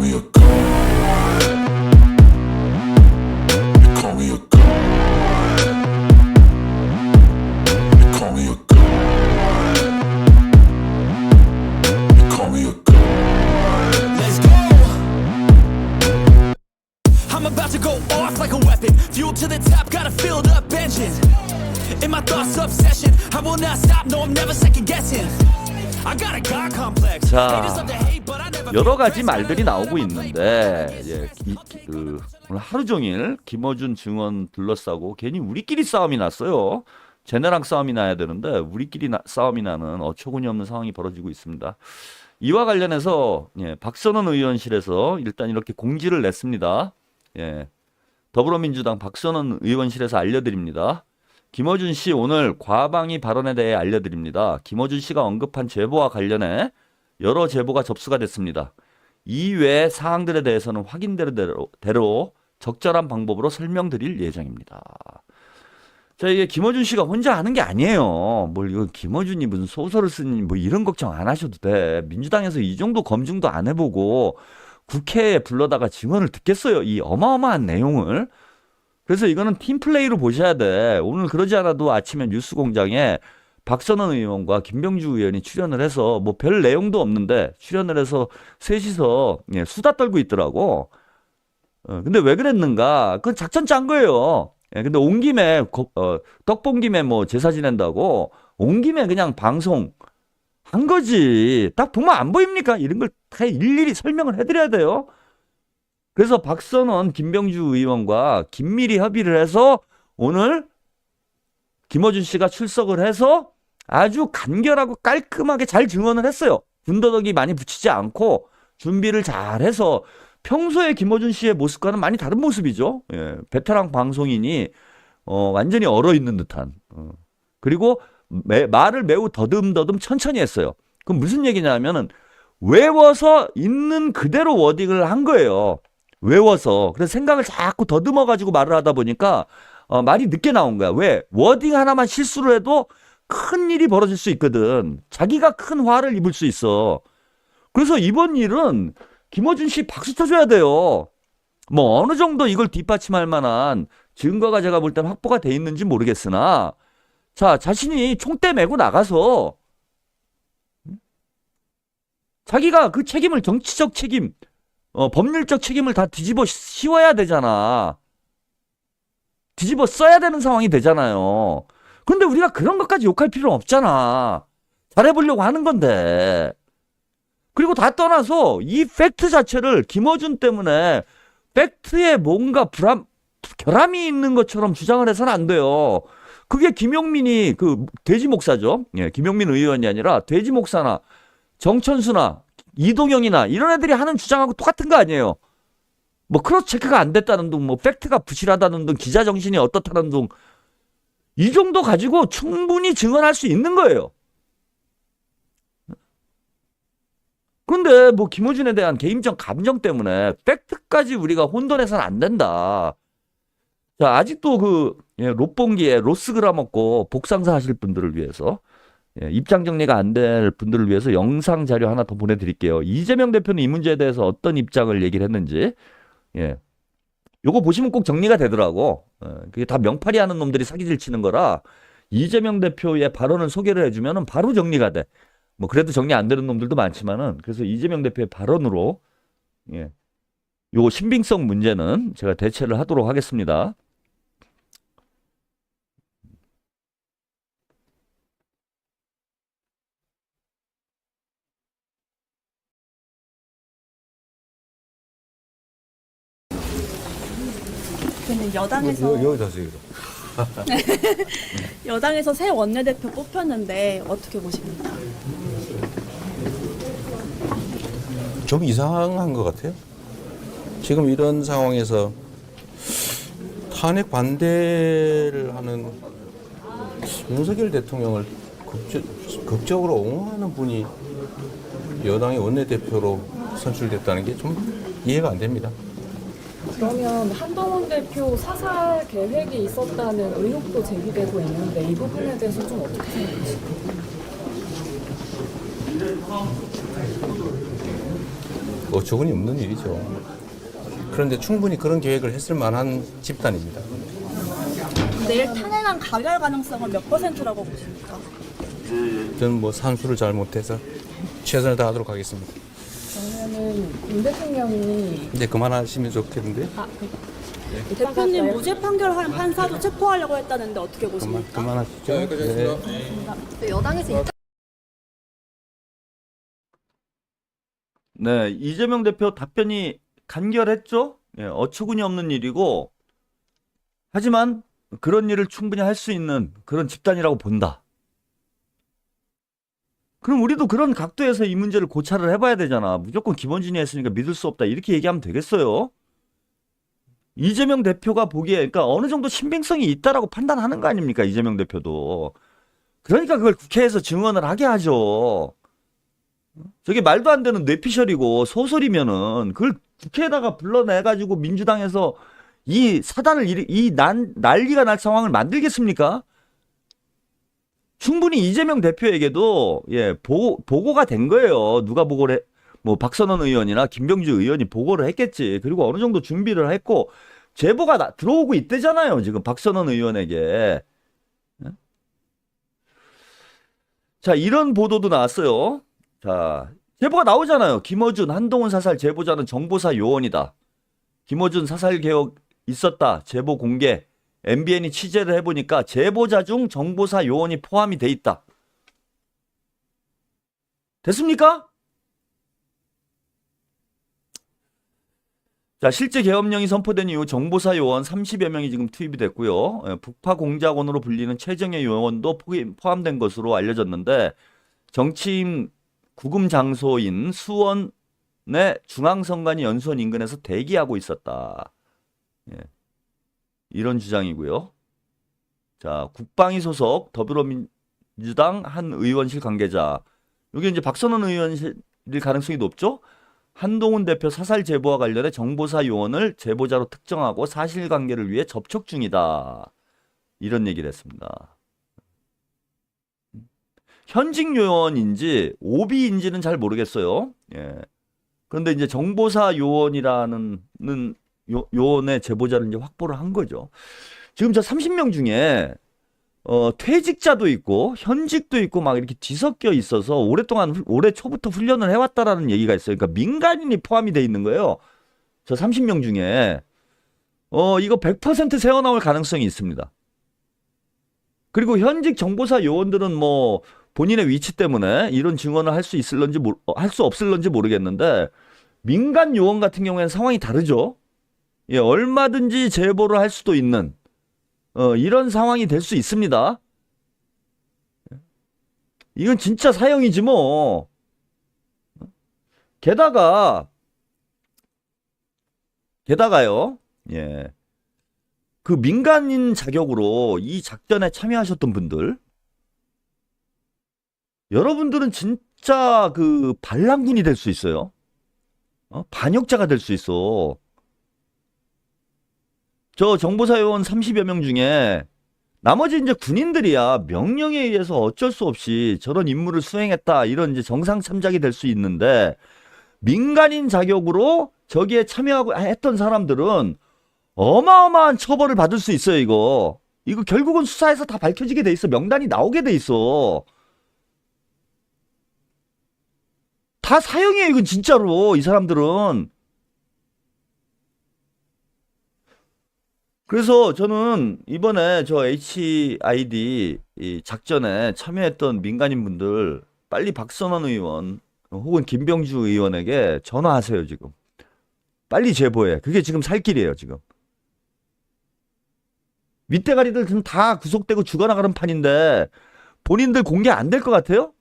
me a god. You call me a god. You call me a god. You call me a god. Let's go. I'm about to go off like a weapon. Fuel to the top, got a filled up engine. In my thoughts, obsession. I will not stop, no, I'm never second guessing. I got a God complex. 자, Haters love to hate, but I never 여러 feel 가지 pressed. 말들이 나오고 있는데 오늘 하루 종일 김어준 증언 둘러싸고 괜히 우리끼리 싸움이 났어요. 쟤네랑 싸움이 나야 되는데 우리끼리 싸움이 나는 어처구니 없는 상황이 벌어지고 있습니다. 이와 관련해서 박선원 의원실에서 일단 이렇게 공지를 냈습니다. 더불어민주당 박선원 의원실에서 알려드립니다. 김어준 씨 오늘 과방위 발언에 대해 알려드립니다. 김어준 씨가 언급한 제보와 관련해 여러 제보가 접수가 됐습니다. 이외의 사항들에 대해서는 확인대로 적절한 방법으로 설명드릴 예정입니다. 자, 이게 김어준 씨가 혼자 하는 게 아니에요. 뭘 이거 김어준이 무슨 소설을 쓰니 뭐 이런 걱정 안 하셔도 돼. 민주당에서 이 정도 검증도 안 해보고 국회에 불러다가 증언을 듣겠어요. 이 어마어마한 내용을. 그래서 이거는 팀플레이로 보셔야 돼. 오늘 그러지 않아도 아침에 뉴스공장에 박선원 의원과 김병주 의원이 출연을 해서 뭐 별 내용도 없는데 출연을 해서 셋이서 수다 떨고 있더라고. 근데 왜 그랬는가? 그건 작전 짠 거예요. 근데 온 김에 떡 본 김에 뭐 제사 지낸다고 온 김에 그냥 방송 한 거지. 딱 보면 안 보입니까? 이런 걸 다 일일이 설명을 해드려야 돼요. 그래서 박선원, 김병주 의원과 긴밀히 협의를 해서 오늘 김어준 씨가 출석을 해서 아주 간결하고 깔끔하게 잘 증언을 했어요. 군더더기 많이 붙이지 않고 준비를 잘 해서 평소에 김어준 씨의 모습과는 많이 다른 모습이죠. 베테랑 방송인이 완전히 얼어있는 듯한. 그리고 말을 매우 더듬더듬 천천히 했어요. 그럼 무슨 얘기냐면은 외워서 있는 그대로 워딩을 한 거예요. 외워서. 그래서 생각을 자꾸 더듬어가지고 말을 하다 보니까 말이 늦게 나온 거야. 왜? 워딩 하나만 실수를 해도 큰 일이 벌어질 수 있거든. 자기가 큰 화를 입을 수 있어. 그래서 이번 일은 김어준 씨 박수 쳐줘야 돼요. 뭐 어느 정도 이걸 뒷받침할 만한 증거가 제가 볼 때는 확보가 돼 있는지 모르겠으나 자, 자신이 총대 메고 나가서 자기가 그 책임을 정치적 책임 법률적 책임을 다 뒤집어 씌워야 되잖아. 뒤집어 써야 되는 상황이 되잖아요. 근데 우리가 그런 것까지 욕할 필요는 없잖아. 잘해보려고 하는 건데. 그리고 다 떠나서 이 팩트 자체를 김어준 때문에 팩트에 뭔가 결함이 있는 것처럼 주장을 해서는 안 돼요. 그게 김용민이 그 돼지 목사죠. 김용민 의원이 아니라 돼지 목사나 정천수나 이동영이나 이런 애들이 하는 주장하고 똑같은 거 아니에요. 뭐 크로스 체크가 안 됐다는 둥, 뭐 팩트가 부실하다는 둥, 기자 정신이 어떻다는 둥, 이 정도 가지고 충분히 증언할 수 있는 거예요. 그런데 뭐 김어준에 대한 개인적 감정 때문에 팩트까지 우리가 혼돈해서는 안 된다. 자, 아직도 그 롯봉기에 로스그라 먹고 복상사 하실 분들을 위해서 입장 정리가 안 될 분들을 위해서 영상 자료 하나 더 보내드릴게요. 이재명 대표는 이 문제에 대해서 어떤 입장을 얘기를 했는지 요거 보시면 꼭 정리가 되더라고. 그게 다 명팔이 하는 놈들이 사기질 치는 거라 이재명 대표의 발언을 소개를 해주면 바로 정리가 돼. 뭐 그래도 정리 안 되는 놈들도 많지만은 그래서 이재명 대표의 발언으로 요 신빙성 문제는 제가 대체를 하도록 하겠습니다. 근데 여당에서 여기다 쓰기로. 여당에서 새 원내대표 뽑혔는데 어떻게 보십니까? 좀 이상한 것 같아요. 지금 이런 상황에서 탄핵 반대를 하는 윤석열 대통령을 극적으로 옹호하는 분이 여당의 원내대표로 선출됐다는 게 좀 이해가 안 됩니다. 그러면 한동훈 대표 사살 계획이 있었다는 의혹도 제기되고 있는데 이 부분에 대해서 좀 어떻게 생각하십니까? 어처구니 없는 일이죠. 그런데 충분히 그런 계획을 했을 만한 집단입니다. 내일 탄핵안 가결 가능성은 몇 %라고 보십니까? 저는 뭐 산수를 잘 못해서 최선을 다하도록 하겠습니다. 그러면은 윤 대통령이 이제 그만하시면 좋겠는데. 대표님 무죄 판결한 판사도 체포하려고 했다는데 어떻게 보십니까? 그만하시죠. 네. 네, 이재명 대표 답변이 간결했죠? 예, 어처구니 없는 일이고, 하지만 그런 일을 충분히 할 수 있는 그런 집단이라고 본다. 그럼 우리도 그런 각도에서 이 문제를 고찰을 해봐야 되잖아. 무조건 김원준이 했으니까 믿을 수 없다. 이렇게 얘기하면 되겠어요? 이재명 대표가 보기에, 그러니까 어느 정도 신빙성이 있다라고 판단하는 거 아닙니까? 이재명 대표도. 그러니까 그걸 국회에서 증언을 하게 하죠. 저게 말도 안 되는 뇌피셜이고 소설이면은 그걸 국회에다가 불러내가지고 민주당에서 이 사단을 난리가 날 상황을 만들겠습니까? 충분히 이재명 대표에게도 보고가 된 거예요. 누가 보고를 해? 뭐 박선원 의원이나 김병주 의원이 보고를 했겠지. 그리고 어느 정도 준비를 했고 제보가 들어오고 있대잖아요. 지금 박선원 의원에게. 자, 이런 보도도 나왔어요. 자, 제보가 나오잖아요. 김어준, 한동훈 사살 제보자는 정보사 요원이다. 김어준 사살 개혁 있었다. 제보 공개. MBN이 취재를 해보니까 제보자 중 정보사 요원이 포함이 돼 있다. 됐습니까? 자, 실제 계엄령이 선포된 이후 정보사 요원 30여 명이 지금 투입이 됐고요. 북파 공작원으로 불리는 최정예 요원도 포함된 것으로 알려졌는데 정치인 구금 장소인 수원의 중앙선관위 연수원 인근에서 대기하고 있었다. 예. 이런 주장이고요. 자, 국방위 소속 더불어민주당 한 의원실 관계자. 여기 이제 박선원 의원실일 가능성이 높죠? 한동훈 대표 사살 제보와 관련해 정보사 요원을 제보자로 특정하고 사실관계를 위해 접촉 중이다. 이런 얘기를 했습니다. 현직 요원인지 오비인지는 잘 모르겠어요. 예. 그런데 이제 정보사 요원이라는 요원의 제보자를 이제 확보를 한 거죠. 지금 저 30명 중에 퇴직자도 있고 현직도 있고 막 이렇게 뒤섞여 있어서 오랫동안 올해 초부터 훈련을 해왔다라는 얘기가 있어요. 그러니까 민간인이 포함이 돼 있는 거예요. 저 30명 중에 이거 100% 새어 나올 가능성이 있습니다. 그리고 현직 정보사 요원들은 뭐 본인의 위치 때문에 이런 증언을 할 수 있을런지 할 수 없을런지 모르겠는데 민간 요원 같은 경우에는 상황이 다르죠. 예, 얼마든지 제보를 할 수도 있는 이런 상황이 될 수 있습니다. 이건 진짜 사형이지 뭐. 게다가요. 예. 그 민간인 자격으로 이 작전에 참여하셨던 분들, 여러분들은 진짜 그 반란군이 될 수 있어요. 반역자가 될 수 있어. 저 정보사 요원 30여 명 중에 나머지 이제 군인들이야 명령에 의해서 어쩔 수 없이 저런 임무를 수행했다 이런 이제 정상 참작이 될 수 있는데 민간인 자격으로 저기에 참여하고 했던 사람들은 어마어마한 처벌을 받을 수 있어요. 이거 결국은 수사에서 다 밝혀지게 돼 있어. 명단이 나오게 돼 있어. 다 사형이에요. 이건 진짜로 이 사람들은. 그래서 저는 이번에 저 HID 이 작전에 참여했던 민간인분들 빨리 박선원 의원 혹은 김병주 의원에게 전화하세요. 지금 빨리 제보해. 그게 지금 살 길이에요. 지금 윗대가리들 지금 다 구속되고 죽어나가는 판인데 본인들 공개 안 될 것 같아요?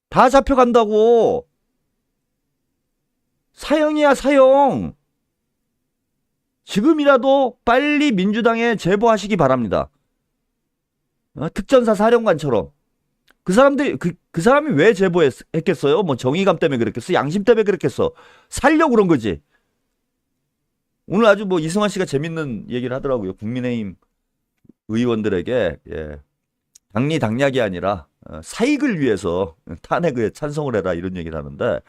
다 잡혀간다고. 사형이야, 사형. 지금이라도 빨리 민주당에 제보하시기 바랍니다. 특전사 사령관처럼. 그 사람이 왜 제보했겠어요? 뭐 정의감 때문에 그랬겠어? 양심 때문에 그랬겠어? 살려고 그런 거지. 오늘 아주 뭐 이승환 씨가 재밌는 얘기를 하더라고요. 국민의힘 의원들에게, 당리당략이 아니라, 사익을 위해서 탄핵에 찬성을 해라 이런 얘기를 하는데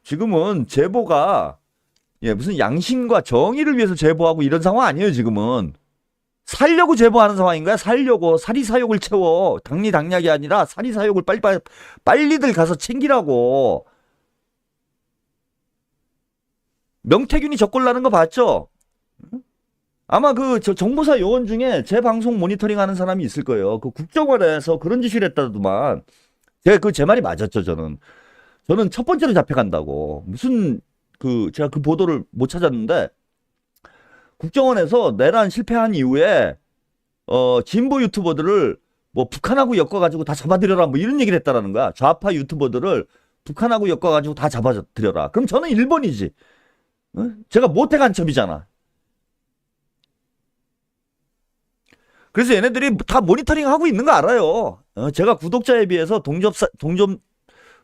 지금은 제보가 무슨 양심과 정의를 위해서 제보하고 이런 상황 아니에요. 지금은 살려고 제보하는 상황인 거야. 살려고 사리사욕을 채워. 당리당략이 아니라 사리사욕을 빨리들 가서 챙기라고. 명태균이 적골 나는 거 봤죠? 아마 저 정보사 요원 중에 제 방송 모니터링 하는 사람이 있을 거예요. 그 국정원에서 그런 짓을 했다더만. 제 말이 맞았죠, 저는. 저는 첫 번째로 잡혀간다고. 무슨, 제가 그 보도를 못 찾았는데, 국정원에서 내란 실패한 이후에, 진보 유튜버들을 뭐 북한하고 엮어가지고 다 잡아들여라 뭐 이런 얘기를 했다라는 거야. 좌파 유튜버들을 북한하고 엮어가지고 다 잡아들여라. 그럼 저는 1번이지. 제가 모태 간첩이잖아. 그래서 얘네들이 다 모니터링 하고 있는 거 알아요. 제가 구독자에 비해서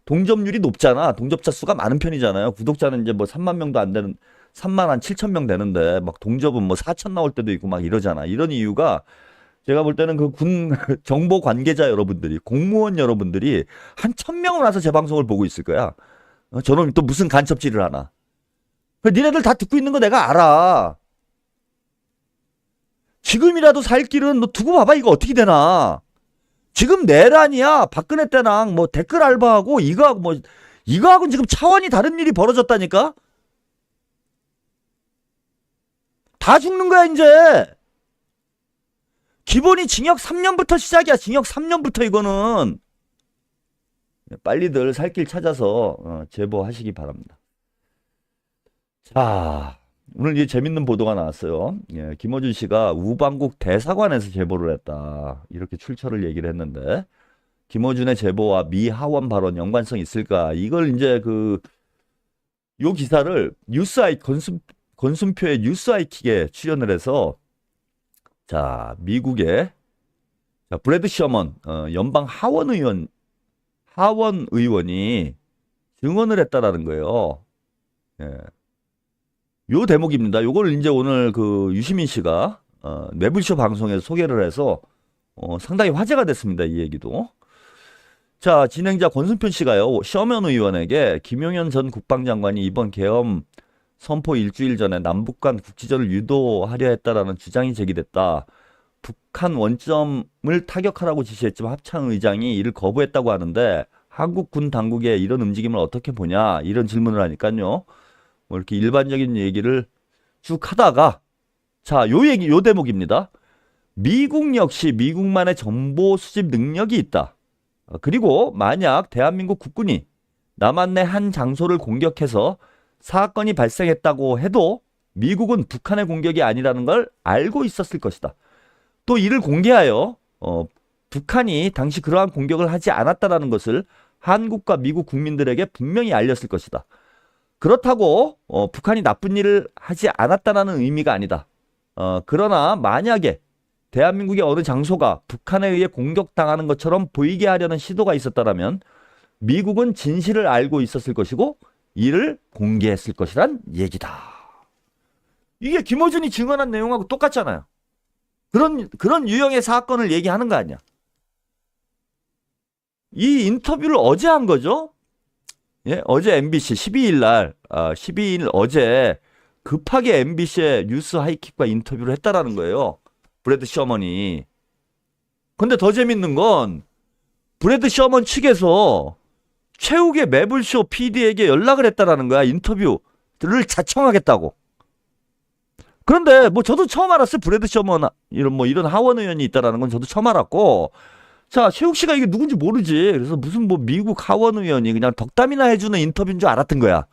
동접률이 높잖아. 동접자 수가 많은 편이잖아요. 구독자는 이제 뭐 3만 명도 안 되는, 3만 한 7천 명 되는데, 막 동접은 뭐 4천 나올 때도 있고 막 이러잖아. 이런 이유가 제가 볼 때는 그 군 정보 관계자 여러분들이, 공무원 여러분들이 한 1,000명은 와서 제 방송을 보고 있을 거야. 저놈이 또 무슨 간첩질을 하나. 니네들 다 듣고 있는 거 내가 알아. 지금이라도 살 길은 너 두고 봐봐. 이거 어떻게 되나. 지금 내란이야. 박근혜 때랑 뭐 댓글 알바하고 이거하고는 지금 차원이 다른 일이 벌어졌다니까. 다 죽는 거야 이제. 기본이 징역 3년부터 시작이야. 징역 3년부터 이거는. 빨리들 살 길 찾아서 제보하시기 바랍니다. 자, 오늘 이제 재밌는 보도가 나왔어요. 김어준 씨가 우방국 대사관에서 제보를 했다. 이렇게 출처를 얘기를 했는데, 김어준의 제보와 미 하원 발언 연관성이 있을까? 이걸 이제 요 기사를 권순표의 뉴스 아이킥에 출연을 해서, 자, 미국의 브래드 셔먼, 연방 하원 의원이 증언을 했다라는 거예요. 요 대목입니다. 요걸 이제 오늘 유시민 씨가 매불쇼 방송에서 소개를 해서 상당히 화제가 됐습니다. 이 얘기도. 자, 진행자 권순표 씨가요. 셔먼 의원에게 김용현 전 국방장관이 이번 계엄 선포 일주일 전에 남북 간 국지전을 유도하려 했다라는 주장이 제기됐다. 북한 원점을 타격하라고 지시했지만 합창 의장이 이를 거부했다고 하는데 한국 군 당국의 이런 움직임을 어떻게 보냐 이런 질문을 하니까요. 뭐 이렇게 일반적인 얘기를 쭉 하다가 자, 요 대목입니다. 미국 역시 미국만의 정보 수집 능력이 있다. 그리고 만약 대한민국 국군이 남한 내 한 장소를 공격해서 사건이 발생했다고 해도 미국은 북한의 공격이 아니라는 걸 알고 있었을 것이다. 또 이를 공개하여 북한이 당시 그러한 공격을 하지 않았다는 것을 한국과 미국 국민들에게 분명히 알렸을 것이다. 그렇다고 북한이 나쁜 일을 하지 않았다는 의미가 아니다. 그러나 만약에 대한민국의 어느 장소가 북한에 의해 공격당하는 것처럼 보이게 하려는 시도가 있었다면 미국은 진실을 알고 있었을 것이고 이를 공개했을 것이란 얘기다. 이게 김어준이 증언한 내용하고 똑같잖아요. 그런 유형의 사건을 얘기하는 거 아니야. 이 인터뷰를 어제 한 거죠. 예, 어제 MBC 12일 어제 급하게 MBC의 뉴스 하이킥과 인터뷰를 했다라는 거예요. 브래드 셔먼이. 근데 더 재밌는 건 브래드 셔먼 측에서 최욱의 매불쇼 PD에게 연락을 했다라는 거야. 인터뷰를 자청하겠다고. 그런데 뭐 저도 처음 알았어요. 브래드 셔먼 이런 하원 의원이 있다라는 건 저도 처음 알았고. 자, 최욱 씨가 이게 누군지 모르지. 그래서 무슨 뭐 미국 하원 의원이 그냥 덕담이나 해주는 인터뷰인 줄 알았던 거야.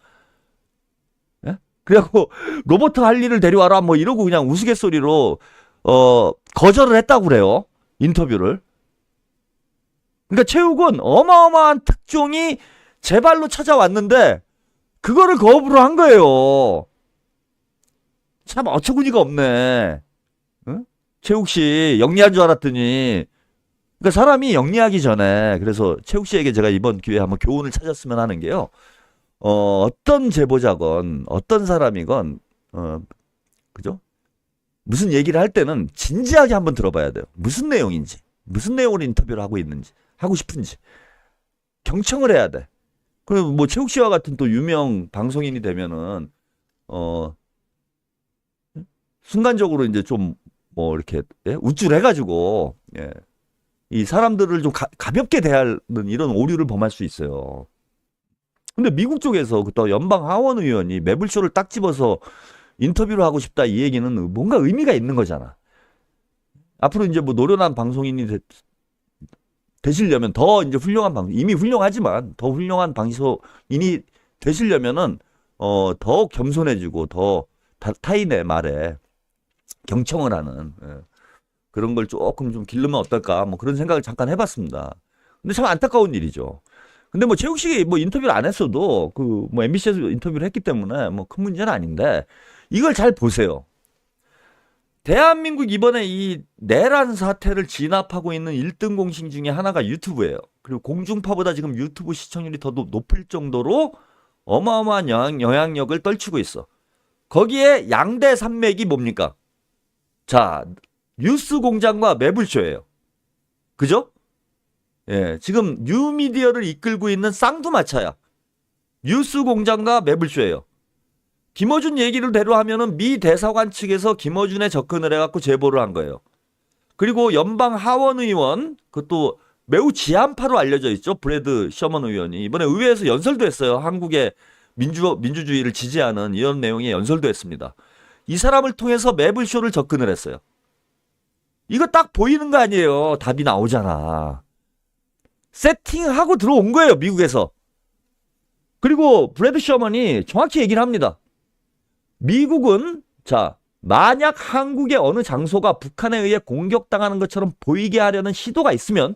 예? 그래갖고 로버트 할리를 데려와라 뭐 이러고 그냥 우스갯소리로 거절을 했다고 그래요. 인터뷰를. 그러니까 최욱은 어마어마한 특종이 제 발로 찾아왔는데 그거를 거부를 한 거예요. 참 어처구니가 없네. 응? 최욱 씨 영리한 줄 알았더니 그러니까 사람이 영리하기 전에 그래서 최욱 씨에게 제가 이번 기회에 한번 교훈을 찾았으면 하는 게요. 어떤 제보자건 어떤 사람이건 그죠? 무슨 얘기를 할 때는 진지하게 한번 들어봐야 돼요. 무슨 내용인지. 무슨 내용으로 인터뷰를 하고 있는지, 하고 싶은지 경청을 해야 돼. 그리고 뭐 최욱 씨와 같은 또 유명 방송인이 되면은 순간적으로 이제 좀 뭐 이렇게 우쭐해가지고 이 사람들을 좀 가볍게 대하는 이런 오류를 범할 수 있어요. 근데 미국 쪽에서 또 연방 하원 의원이 매불쇼를 딱 집어서 인터뷰를 하고 싶다 이 얘기는 뭔가 의미가 있는 거잖아. 앞으로 이제 뭐 노련한 방송인이 되시려면 더 이제 훌륭한 이미 훌륭하지만 더 훌륭한 방송인이 되시려면은 더 겸손해지고 더 타인의 말에 경청을 하는 그런 걸 조금 좀 기르면 어떨까 뭐 그런 생각을 잠깐 해봤습니다. 근데 참 안타까운 일이죠. 근데 뭐 최욱 씨 뭐 인터뷰를 안 했어도 그 뭐 MBC에서 인터뷰를 했기 때문에 뭐 큰 문제는 아닌데 이걸 잘 보세요. 대한민국 이번에 이 내란 사태를 진압하고 있는 1등 공신 중에 하나가 유튜브예요. 그리고 공중파보다 지금 유튜브 시청률이 더 높을 정도로 어마어마한 영향력을 떨치고 있어. 거기에 양대 산맥이 뭡니까? 자, 뉴스공장과 매불쇼예요. 그죠? 예, 지금 뉴미디어를 이끌고 있는 쌍두마차야. 뉴스공장과 매불쇼예요. 김어준 얘기를 대로하면은 미 대사관 측에서 김어준에 접근을 해갖고 제보를 한 거예요. 그리고 연방 하원 의원, 그것도 매우 지한파로 알려져 있죠. 브래드 셔먼 의원이 이번에 의회에서 연설도 했어요. 한국의 민주주의를 지지하는 이런 내용의 연설도 했습니다. 이 사람을 통해서 매불쇼를 접근을 했어요. 이거 딱 보이는 거 아니에요. 답이 나오잖아. 세팅하고 들어온 거예요. 미국에서. 그리고 브래드 셔먼이 정확히 얘기를 합니다. 미국은 자 만약 한국의 어느 장소가 북한에 의해 공격당하는 것처럼 보이게 하려는 시도가 있으면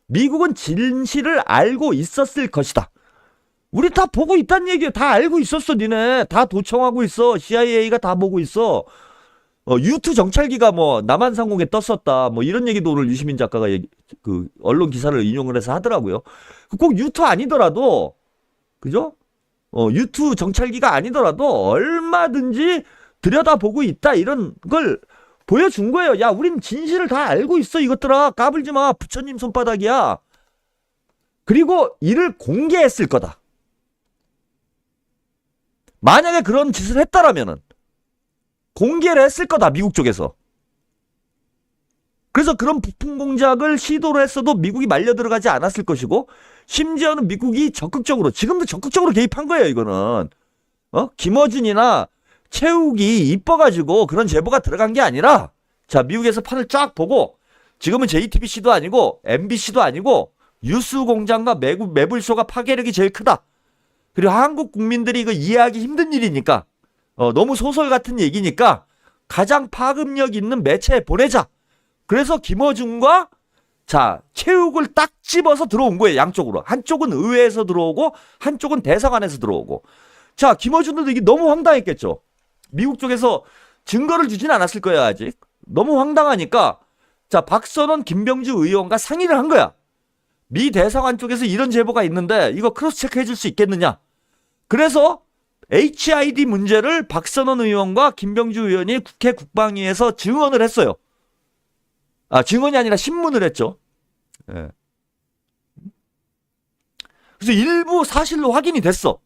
미국은 진실을 알고 있었을 것이다. 우리 다 보고 있다는 얘기야. 다 알고 있었어. 니네 다 도청하고 있어. CIA가 다 보고 있어. U2 정찰기가 뭐 남한상공에 떴었다. 뭐 이런 얘기도 오늘 유시민 작가가 그 언론 기사를 인용을 해서 하더라고요. 꼭 U2 아니더라도 그죠? U2 정찰기가 아니더라도 얼마든지 들여다보고 있다. 이런 걸 보여준 거예요. 야, 우린 진실을 다 알고 있어. 이것들아. 까불지 마. 부처님 손바닥이야. 그리고 이를 공개했을 거다. 만약에 그런 짓을 했다라면은 공개를 했을 거다. 미국 쪽에서. 그래서 그런 부품 공작을 시도를 했어도 미국이 말려 들어가지 않았을 것이고 심지어는 미국이 적극적으로 지금도 적극적으로 개입한 거예요. 이거는 김어준이나 최욱이 이뻐가지고 그런 제보가 들어간 게 아니라 자 미국에서 판을 쫙 보고 지금은 JTBC도 아니고 MBC도 아니고 뉴스공장과 매불쇼가 파괴력이 제일 크다. 그리고 한국 국민들이 이거 이해하기 힘든 일이니까 너무 소설 같은 얘기니까 가장 파급력 있는 매체에 보내자. 그래서 김어준과 자 최욱을 딱 집어서 들어온 거예요. 양쪽으로. 한쪽은 의회에서 들어오고 한쪽은 대사관에서 들어오고. 자 김어준도 이게 너무 황당했겠죠. 미국 쪽에서 증거를 주진 않았을 거예요. 아직. 너무 황당하니까 자 박선원 김병주 의원과 상의를 한 거야. 미 대사관 쪽에서 이런 제보가 있는데 이거 크로스 체크해 줄 수 있겠느냐. 그래서 HID 문제를 박선원 의원과 김병주 의원이 국회 국방위에서 증언을 했어요. 증언이 아니라 신문을 했죠. 예. 그래서 일부 사실로 확인이 됐어.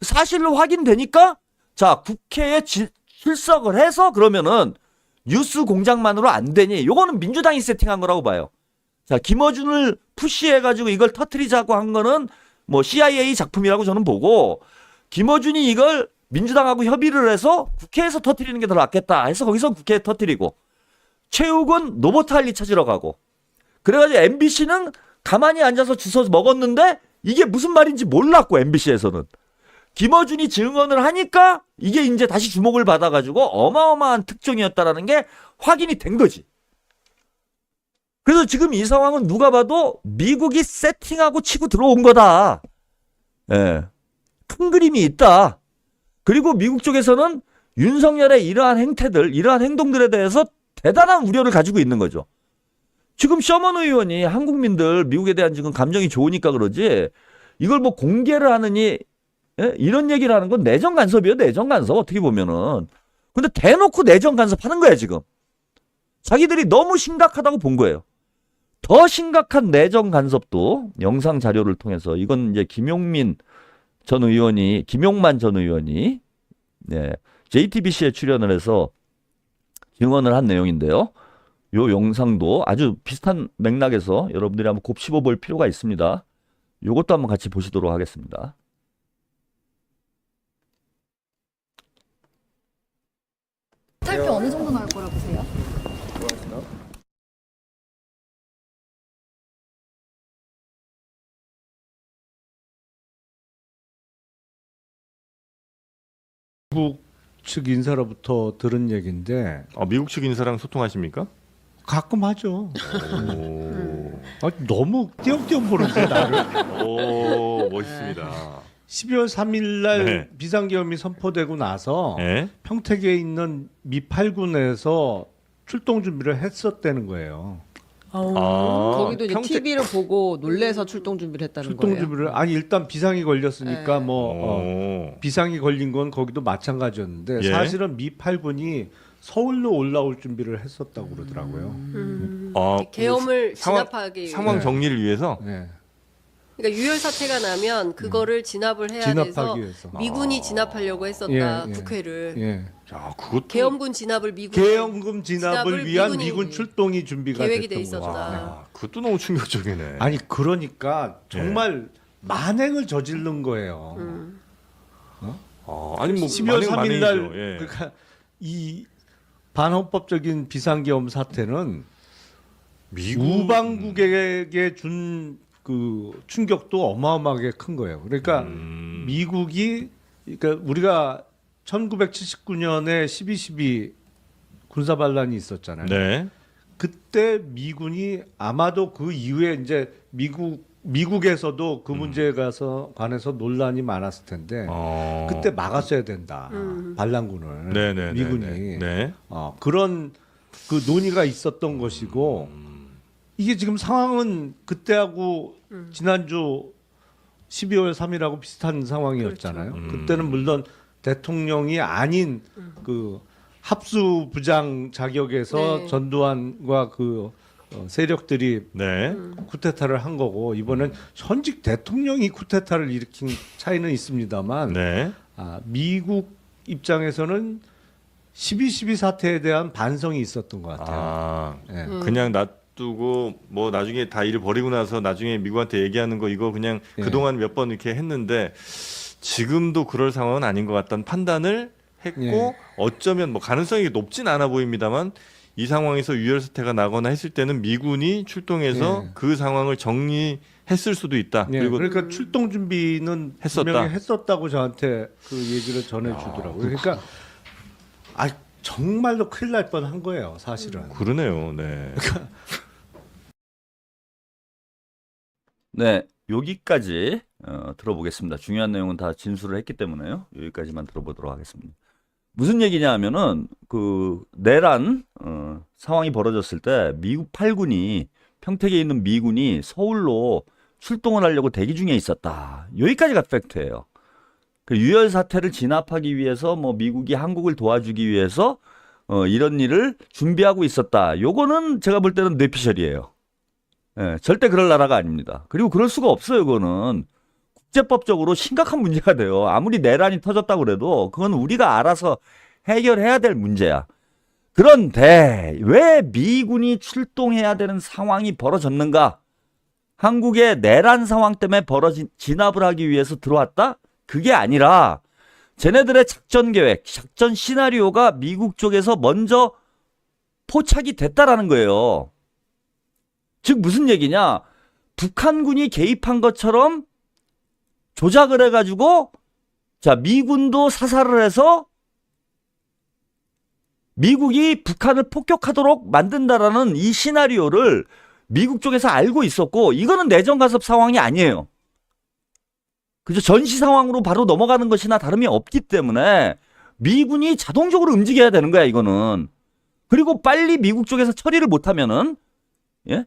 사실로 확인되니까 자 국회에 출석을 해서 그러면은 뉴스 공장만으로 안 되니 요거는 민주당이 세팅한 거라고 봐요. 자 김어준을 푸시해가지고 이걸 터트리자고 한 거는 뭐 CIA 작품이라고 저는 보고 김어준이 이걸 민주당하고 협의를 해서 국회에서 터트리는 게 더 낫겠다 해서 거기서 국회에 터트리고 최욱은 노보탈리 찾으러 가고 그래가지고 MBC는 가만히 앉아서 주워 먹었는데 이게 무슨 말인지 몰랐고 MBC에서는 김어준이 증언을 하니까 이게 이제 다시 주목을 받아가지고 어마어마한 특종이었다라는 게 확인이 된 거지. 그래서 지금 이 상황은 누가 봐도 미국이 세팅하고 치고 들어온 거다. 예. 큰 그림이 있다. 그리고 미국 쪽에서는 윤석열의 이러한 행태들, 이러한 행동들에 대해서 대단한 우려를 가지고 있는 거죠. 지금 셔먼 의원이 한국민들 미국에 대한 지금 감정이 좋으니까 그러지 이걸 뭐 공개를 하느니 예? 이런 얘기를 하는 건 내정 간섭이에요. 내정 간섭 어떻게 보면은. 근데 대놓고 내정 간섭하는 거야 지금. 자기들이 너무 심각하다고 본 거예요. 더 심각한 내정 간섭도 영상 자료를 통해서 이건 이제 김용만 전 의원이 네, JTBC에 출연을 해서 증언을 한 내용인데요. 요 영상도 아주 비슷한 맥락에서 여러분들이 한번 곱씹어 볼 필요가 있습니다. 요것도 한번 같이 보시도록 하겠습니다. 탈표 어느 정도 나올 거라고 보세요? 미국 측 인사로부터 들은 얘기인데 미국 측 인사랑 소통하십니까? 가끔 하죠. 오, 너무 띄엄띄엄 보는데 나를. 오 멋있습니다. 12월 3일 날 네. 비상계엄이 선포되고 나서 네? 평택에 있는 미 8군에서 출동 준비를 했었다는 거예요. 거기도 이제 평택- TV를 보고 놀래서 출동 준비를 했다는 출동 거예요. 준비를 아니 일단 비상이 걸렸으니까 네. 오. 비상이 걸린 건 거기도 마찬가지였는데 예. 사실은 미 8군이 서울로 올라올 준비를 했었다고 그러더라고요. 계엄을 상황- 진압하기 위해. 상황 네. 정리를 위해서. 네. 그러니까 유혈 사태가 나면 그거를 진압을 해야 돼서 진압하기 위해서. 미군이 진압하려고 했었다. 예, 예. 국회를. 예. 자, 그것도 계엄군 진압을 미군 계엄금 진압을 위한 미군이 미군 출동이 준비가 계획이 돼 됐던 있었다. 거죠. 와, 그것도 너무 충격적이네. 아니 그러니까 정말 만행을 저지른 거예요. 아니 뭐 12월 만행 3일 날 만행이죠. 예. 그러니까 이 반헌법적인 비상계엄 사태는 우방국에게 준 그 충격도 어마어마하게 큰 거예요. 그러니까 미국이 그러니까 우리가 1979년에 12.12 군사 반란이 있었잖아요. 네. 그때 미군이 아마도 그 이후에 이제 미국에서도 그 문제에 관해서 논란이 많았을 텐데 그때 막았어야 된다. 반란군을 네네. 미군이 네. 그런 그 논의가 있었던 것이고 이게 지금 상황은 그때하고 지난주 12월 3일하고 비슷한 상황이었잖아요. 그렇죠. 그때는 물론 대통령이 아닌 그 합수 부장 자격에서 네. 전두환과 그 세력들이 네. 쿠데타를 한 거고 이번엔 현직 대통령이 쿠데타를 일으킨 차이는 있습니다만 네. 미국 입장에서는 12.12 사태에 대한 반성이 있었던 것 같아요. 예. 그냥 놔두고 뭐 나중에 다 일을 버리고 나서 나중에 미국한테 얘기하는 거 이거 그냥 예. 그동안 몇 번 이렇게 했는데 지금도 그럴 상황은 아닌 것 같다는 판단을 했고 예. 어쩌면 뭐 가능성이 높진 않아 보입니다만 이 상황에서 유혈 사태가 나거나 했을 때는 미군이 출동해서 예. 그 상황을 정리했을 수도 있다. 예, 그리고 그러니까 출동 준비는 했었다. 분명히 했었다고 저한테 그 얘기를 전해주더라고요. 그러니까 정말로 큰일 날 뻔한 거예요, 사실은. 그러네요. 네. 네, 여기까지 들어보겠습니다. 중요한 내용은 다 진술을 했기 때문에요. 여기까지만 들어보도록 하겠습니다. 무슨 얘기냐 하면은 그 내란 상황이 벌어졌을 때 미국 8군이 평택에 있는 미군이 서울로 출동을 하려고 대기 중에 있었다. 여기까지가 팩트예요. 그 유혈 사태를 진압하기 위해서 뭐 미국이 한국을 도와주기 위해서 이런 일을 준비하고 있었다. 요거는 제가 볼 때는 뇌피셜이에요. 예, 절대 그럴 나라가 아닙니다. 그리고 그럴 수가 없어요. 그거는 국제법적으로 심각한 문제가 돼요. 아무리 내란이 터졌다고 그래도 그건 우리가 알아서 해결해야 될 문제야. 그런데 왜 미군이 출동해야 되는 상황이 벌어졌는가? 한국의 내란 상황 때문에 벌어진 진압을 하기 위해서 들어왔다? 그게 아니라 쟤네들의 작전 계획, 작전 시나리오가 미국 쪽에서 먼저 포착이 됐다라는 거예요. 즉 무슨 얘기냐? 북한군이 개입한 것처럼 조작을 해가지고 자 미군도 사살을 해서 미국이 북한을 폭격하도록 만든다라는 이 시나리오를 미국 쪽에서 알고 있었고 이거는 내정 간섭 상황이 아니에요. 그죠? 전시 상황으로 바로 넘어가는 것이나 다름이 없기 때문에 미군이 자동적으로 움직여야 되는 거야 이거는. 그리고 빨리 미국 쪽에서 처리를 못하면은 예?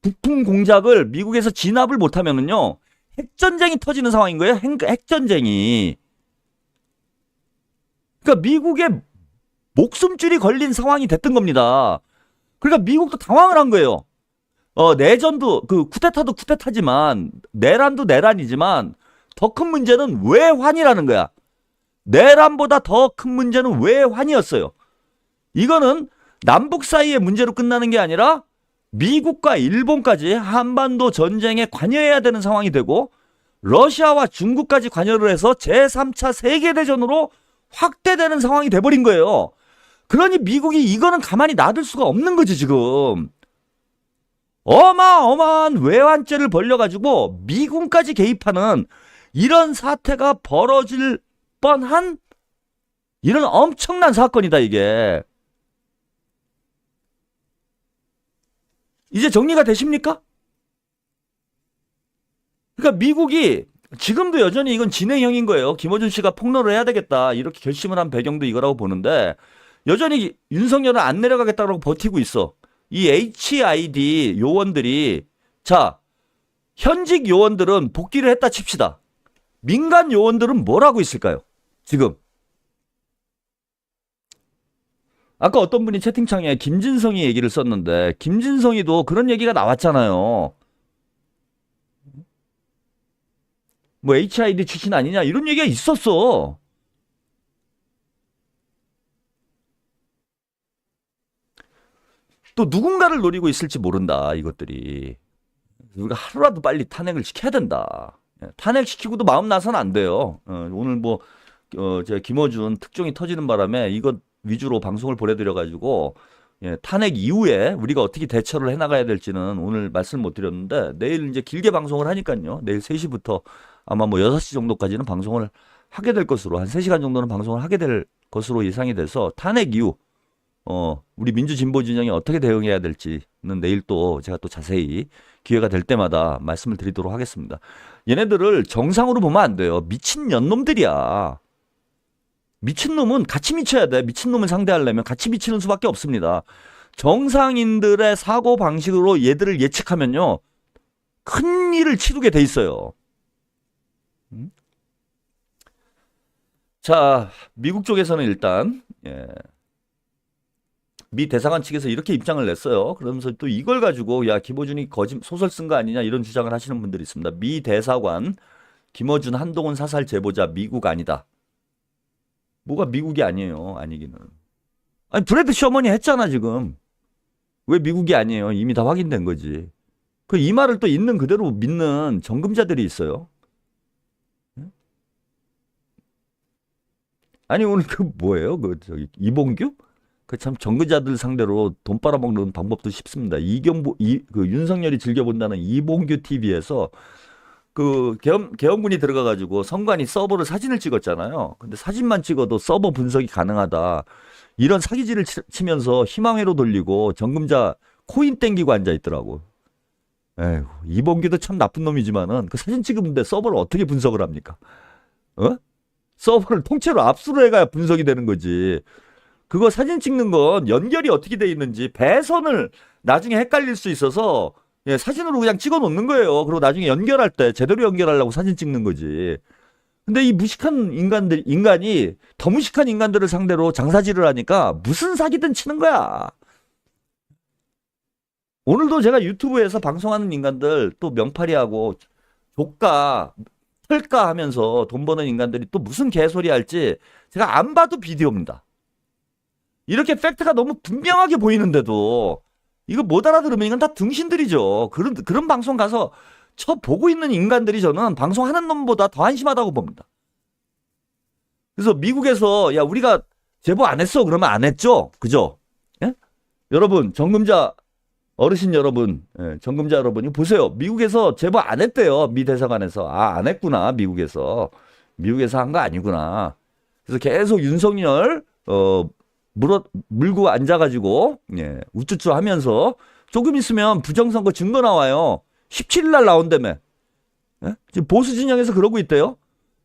부품 공작을 미국에서 진압을 못하면은요 핵전쟁이 터지는 상황인 거예요. 핵전쟁이. 그러니까 미국의 목숨줄이 걸린 상황이 됐던 겁니다. 그러니까 미국도 당황을 한 거예요. 내전도 그 쿠데타도 쿠데타지만 내란도 내란이지만 더 큰 문제는 외환이라는 거야. 내란보다 더 큰 문제는 외환이었어요. 이거는 남북 사이의 문제로 끝나는 게 아니라 미국과 일본까지 한반도 전쟁에 관여해야 되는 상황이 되고 러시아와 중국까지 관여를 해서 제3차 세계대전으로 확대되는 상황이 돼버린 거예요. 그러니 미국이 이거는 가만히 놔둘 수가 없는 거지 지금. 어마어마한 외환죄를 벌려가지고 미군까지 개입하는 이런 사태가 벌어질 뻔한 이런 엄청난 사건이다 이게. 이제 정리가 되십니까? 그러니까 미국이 지금도 여전히 이건 진행형인 거예요. 김어준 씨가 폭로를 해야 되겠다 이렇게 결심을 한 배경도 이거라고 보는데 여전히 윤석열은 안 내려가겠다고 버티고 있어. 이 HID 요원들이 자 현직 요원들은 복귀를 했다 칩시다. 민간 요원들은 뭘 하고 있을까요? 지금 아까 어떤 분이 채팅창에 김진성이 얘기를 썼는데 김진성이도 그런 얘기가 나왔잖아요. 뭐 HID 출신 아니냐 이런 얘기가 있었어. 또 누군가를 노리고 있을지 모른다 이것들이. 우리가 하루라도 빨리 탄핵을 시켜야 된다. 탄핵시키고도 마음 나서는 안 돼요. 오늘 뭐 제가 김어준 특종이 터지는 바람에 이것 위주로 방송을 보내드려가지고 탄핵 이후에 우리가 어떻게 대처를 해나가야 될지는 오늘 말씀을 못 드렸는데 내일 이제 길게 방송을 하니까요. 내일 3시부터 아마 뭐 6시 정도까지는 방송을 하게 될 것으로 한 3시간 정도는 방송을 하게 될 것으로 예상이 돼서 탄핵 이후 우리 민주진보 진영이 어떻게 대응해야 될지는 내일 또 제가 또 자세히 기회가 될 때마다 말씀을 드리도록 하겠습니다. 얘네들을 정상으로 보면 안 돼요. 미친 년놈들이야. 미친놈은 같이 미쳐야 돼. 미친놈을 상대하려면 같이 미치는 수밖에 없습니다. 정상인들의 사고방식으로 얘들을 예측하면요. 큰 일을 치르게 돼 있어요. 자, 미국 쪽에서는 일단 미 대사관 측에서 이렇게 입장을 냈어요. 그러면서 또 이걸 가지고 야 김어준이 소설 쓴 거 아니냐 이런 주장을 하시는 분들이 있습니다. 미 대사관 김어준 한동훈 사살 제보자 미국 아니다. 뭐가 미국이 아니에요. 아니기는. 아니 브래드 셔먼이 했잖아 지금. 왜 미국이 아니에요. 이미 다 확인된 거지. 그 이 말을 또 있는 그대로 믿는 정금자들이 있어요. 아니 오늘 그 뭐예요? 그 저기 이봉규? 그 참 정근자들 상대로 돈 빨아먹는 방법도 쉽습니다. 그 윤석열이 즐겨본다는 이봉규 TV에서 그 계엄군이 들어가가지고 선관위 서버를 사진을 찍었잖아요. 근데 사진만 찍어도 서버 분석이 가능하다. 이런 사기질을 치면서 희망회로 돌리고 정금자 코인 땡기고 앉아 있더라고. 에휴, 이봉규도 참 나쁜 놈이지만은 그 사진 찍은데 서버를 어떻게 분석을 합니까? 서버를 통째로 압수를 해가야 분석이 되는 거지. 그거 사진 찍는 건 연결이 어떻게 돼 있는지 배선을 나중에 헷갈릴 수 있어서 사진으로 그냥 찍어 놓는 거예요. 그리고 나중에 연결할 때 제대로 연결하려고 사진 찍는 거지. 근데 이 무식한 인간이 더 무식한 인간들을 상대로 장사질을 하니까 무슨 사기든 치는 거야. 오늘도 제가 유튜브에서 방송하는 인간들 또 명파리하고 조까 털까 하면서 돈 버는 인간들이 또 무슨 개소리 할지 제가 안 봐도 비디오입니다. 이렇게 팩트가 너무 분명하게 보이는데도 이거 못 알아들으면 이건 다 등신들이죠. 그런 방송 가서 보고 있는 인간들이 저는 방송하는 놈보다 더 한심하다고 봅니다. 그래서 미국에서 야 우리가 제보 안 했어 그러면 안 했죠. 그죠? 예? 여러분 정금자 어르신 여러분 정금자 여러분 이거 보세요. 미국에서 제보 안 했대요. 미 대사관에서. 안 했구나. 미국에서 한 거 아니구나. 그래서 계속 윤석열 물고 앉아가지고 우쭈쭈 하면서 조금 있으면 부정선거 증거 나와요. 17일 날 나온다며. 지금 보수 진영에서 그러고 있대요.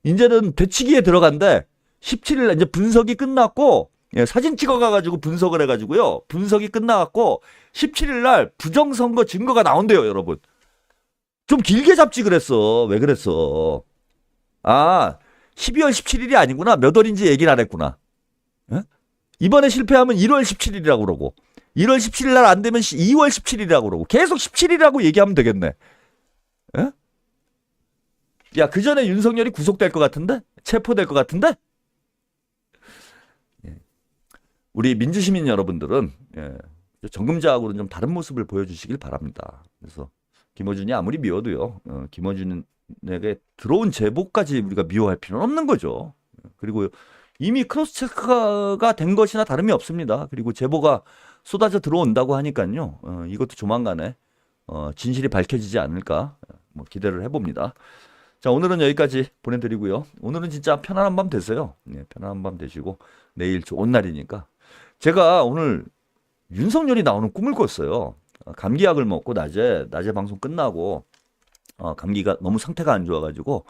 이제는 되치기에 들어간대. 17일 날 이제 분석이 끝났고 사진 찍어가가지고 분석을 해가지고요. 분석이 끝나갖고 17일 날 부정선거 증거가 나온대요, 여러분. 좀 길게 잡지 그랬어. 왜 그랬어? 12월 17일이 아니구나. 몇 월인지 얘기를 안 했구나. 이번에 실패하면 1월 17일이라고 그러고 1월 17일 날 안 되면 2월 17일이라고 그러고 계속 17일이라고 얘기하면 되겠네. 에? 야, 그 전에 윤석열이 구속될 것 같은데? 체포될 것 같은데? 예. 우리 민주시민 여러분들은 정금자하고는 좀 다른 모습을 보여주시길 바랍니다. 그래서 김어준이 아무리 미워도요, 김어준에게 들어온 제보까지 우리가 미워할 필요는 없는 거죠. 그리고 이미 크로스 체크가 된 것이나 다름이 없습니다. 그리고 제보가 쏟아져 들어온다고 하니까요, 이것도 조만간에 진실이 밝혀지지 않을까 기대를 해봅니다. 자, 오늘은 여기까지 보내드리고요. 오늘은 진짜 편안한 밤 되세요. 네, 편안한 밤 되시고 내일 좋은 날이니까. 제가 오늘 윤석열이 나오는 꿈을 꿨어요. 감기약을 먹고 낮에 방송 끝나고 감기가 너무 상태가 안 좋아가지고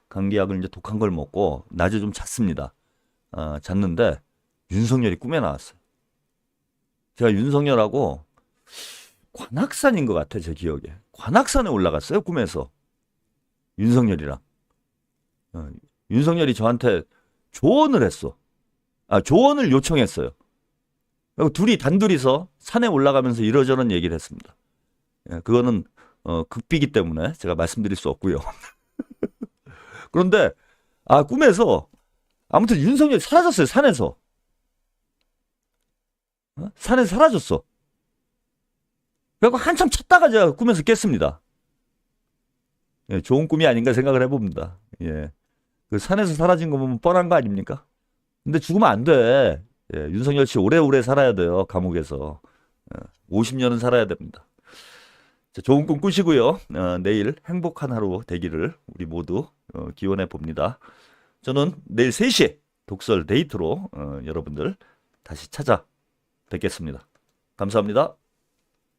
감기약을 이제 독한 걸 먹고 낮에 좀 잤습니다. 잤는데 윤석열이 꿈에 나왔어요. 제가 윤석열하고 관악산인 것 같아, 제 기억에. 관악산에 올라갔어요, 꿈에서. 윤석열이랑. 윤석열이 저한테 조언을 했어. 조언을 요청했어요. 그리고 둘이 단둘이서 산에 올라가면서 이러저런 얘기를 했습니다. 그거는 극비기 때문에 제가 말씀드릴 수 없고요. 그런데 꿈에서 아무튼 윤석열이 사라졌어요. 산에서. 산에서 사라졌어. 그래서 한참 찾다가 제가 꿈에서 깼습니다. 예, 좋은 꿈이 아닌가 생각을 해봅니다. 예. 그 산에서 사라진 거 보면 뻔한 거 아닙니까? 근데 죽으면 안 돼. 예, 윤석열 씨 오래오래 살아야 돼요. 감옥에서. 50년은 살아야 됩니다. 자, 좋은 꿈 꾸시고요. 내일 행복한 하루 되기를 우리 모두 기원해 봅니다. 저는 내일 3시에 독설 데이트로 여러분들 다시 찾아뵙겠습니다. 감사합니다.